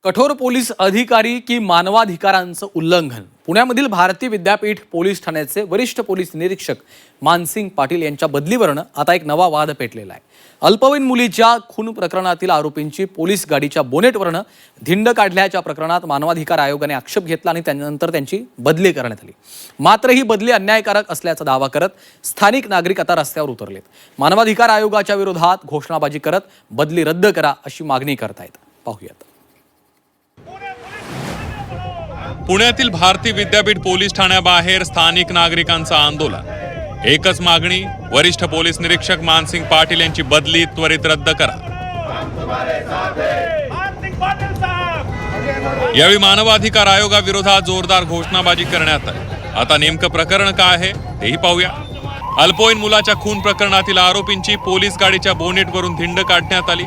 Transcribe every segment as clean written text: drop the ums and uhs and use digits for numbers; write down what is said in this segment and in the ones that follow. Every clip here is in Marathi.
कठोर पोलीस अधिकारी की मानवाधिकारांचं उल्लंघन। पुण्यामधील भारतीय विद्यापीठ पोलीस ठाण्याचे वरिष्ठ पोलीस निरीक्षक मानसिंग पाटील यांच्या बदलीवरनं आता एक नवा वाद पेटलेला आहे। अल्पवयीन मुलीच्या खून प्रकरणातील आरोपींची पोलीस गाडीच्या बोनेटवरनं धिंड काढल्याच्या प्रकरणात मानवाधिकार आयोगाने आक्षेप घेतला आणि त्यानंतर त्यांची बदली करण्यात आली। मात्र ही बदली अन्यायकारक असल्याचा दावा करत स्थानिक नागरिक आता रस्त्यावर उतरलेत। मानवाधिकार आयोगाच्या विरोधात घोषणाबाजी करत बदली रद्द करा अशी मागणी करतायत। पाहूयात। पुण्यातील भारतीय विद्यापीठ पोलीस ठाण्याबाहेर स्थानिक नागरिकांचं आंदोलन। एकच मागणी, वरिष्ठ पोलीस निरीक्षक मानसिंग पाटील यांची बदली त्वरित रद्द करा। यावेळी मानवाधिकार आयोगाविरोधात जोरदार घोषणाबाजी करण्यात आली। आता नेमकं प्रकरण काय आहे तेही पाहूया। अल्पवयीन मुलाच्या खून प्रकरणातील आरोपींची पोलीस गाडीच्या बोनेटवरून धिंड काढण्यात आली।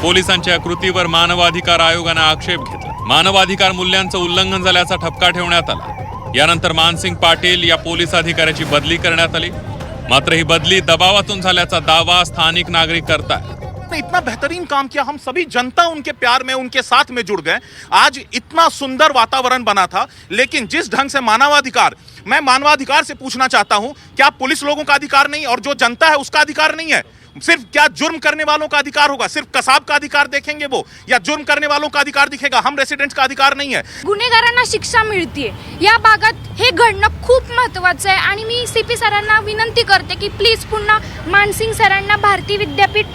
पोलिसांच्या कृतीवर मानवाधिकार आयोगाने आक्षेप घेतला। मानवाधिकार मूल्यांचं उल्लंघन झाल्याचा ठपका ठेवण्यात आला। यानंतर मानसिंग पाटील या पोलीस अधिकाऱ्याची बदली करण्यात आली। मात्र ही बदली दबावातून झाल्याचा दावा स्थानिक नागरिक करतात। इतना बेहतरीन काम किया, हम सभी जनता उनके प्यार में, उनके साथ में जुड़ गए। आज इतना सुंदर वातावरण बना था, लेकिन जिस ढंग से मानवाधिकार, मैं मानवाधिकार से पूछना चाहता हूं, क्या पुलिस लोगों का अधिकार नहीं और जो जनता है उसका अधिकार नहीं है? सिर्फ क्या जुर्म करने वालों का अधिकार होगा? सिर्फ कसाब का अधिकार देखेंगे वो, या जुर्म करने वालों का अधिकार दिखेगा? हम रेसिडेंट्स का अधिकार नहीं है? गुन्हेगारांना शिक्षा मिळते या भागात हे घडणं खूप महत्त्वाचं आहे आणि मी सीपी सरांना विनंती करते की प्लीज पुन्हा मानसिंग सरांना भारतीय विद्यापीठ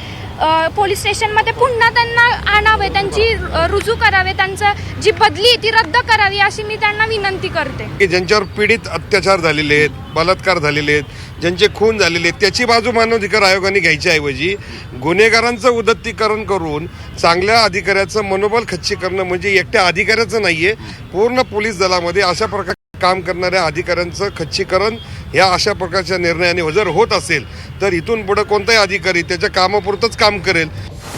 पोलीस स्टेशनमध्ये पुन्हा त्यांना आणावे, त्यांची रुजू करावे, त्यांची जी बदली ती रद्द करावी अशी मी त्यांना विनंती करते। की ज्यांच्यावर पीडित अत्याचार झालेले आहेत, बलात्कार झालेले आहेत, ज्यांचे खून झालेले आहेत, त्याची बाजू मानवाधिकार आयोगाने घ्यायच्या ऐवजी गुन्हेगारांचं उदात्तीकरण करून चांगल्या अधिकाऱ्याचं मनोबल खच्ची करणं म्हणजे एकट्या अधिकाऱ्याचं नाहीये, पूर्ण पोलीस दलामध्ये अशा प्रकार काम करणाऱ्या अधिकाऱ्यांचं खच्चीकरण या अशा प्रकारच्या निर्णयाने जर होत असेल तर इथून पुढे कोणताही अधिकारी त्याच्या कामापुरतंच काम करेल।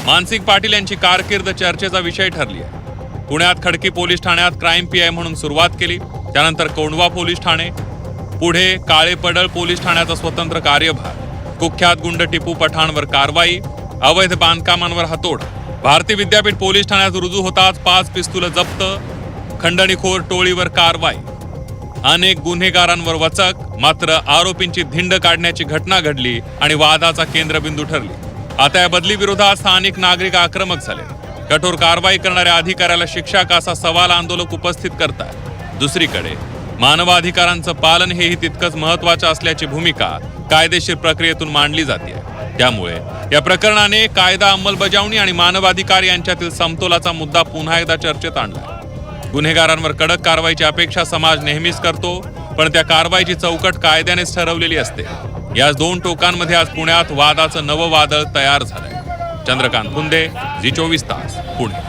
मानसिंग पाटील यांची कारकीर्द चर्चेचा विषय ठरली आहे। पुण्यात खडकी पोलीस ठाण्यात क्राईम पीआय म्हणून सुरुवात केली, त्यानंतर कोंढवा पोलीस ठाणे, पुढे काळेपडळ पोलीस ठाण्याचा स्वतंत्र कार्यभार, कुख्यात गुंड टिपू पठाणवर कारवाई, अवैध बांधकामांवर हातोड। भारतीय विद्यापीठ पोलीस ठाण्यात रुजू होताच 5 पिस्तूल जप्त, खंडणीखोर टोळीवर कारवाई, अनेक गुन्हेगारांवर वचक। मात्र आरोपींची धिंड काढण्याची घटना घडली आणि वादाचा केंद्रबिंदू ठरली। आता या बदली विरोधात स्थानिक नागरिक आक्रमक झाले। कठोर कारवाई करणाऱ्या अधिकाऱ्याला शिक्षा का असा सवाल आंदोलक उपस्थित करतात। दुसरीकडे मानवाधिकारांचं पालन हेही तितकंच महत्त्वाचं असल्याची भूमिका कायदेशीर प्रक्रियेतून मांडली जाते। त्यामुळे या प्रकरणाने कायदा अंमलबजावणी आणि मानवाधिकार यांच्यातील समतोलाचा मुद्दा पुन्हा एकदा चर्चेत आणला। गुन्हेगारांवर कडक कारवाईची अपेक्षा समाज नेहमीच करतो, पण त्या कारवाईची चौकट कायद्यानेच ठरवलेली असते। या दोन टोकांमध्ये आज पुण्यात वादाचं नवं वादळ तयार झालंय। चंद्रकांत फुंदे, झी 24 तास, पुणे।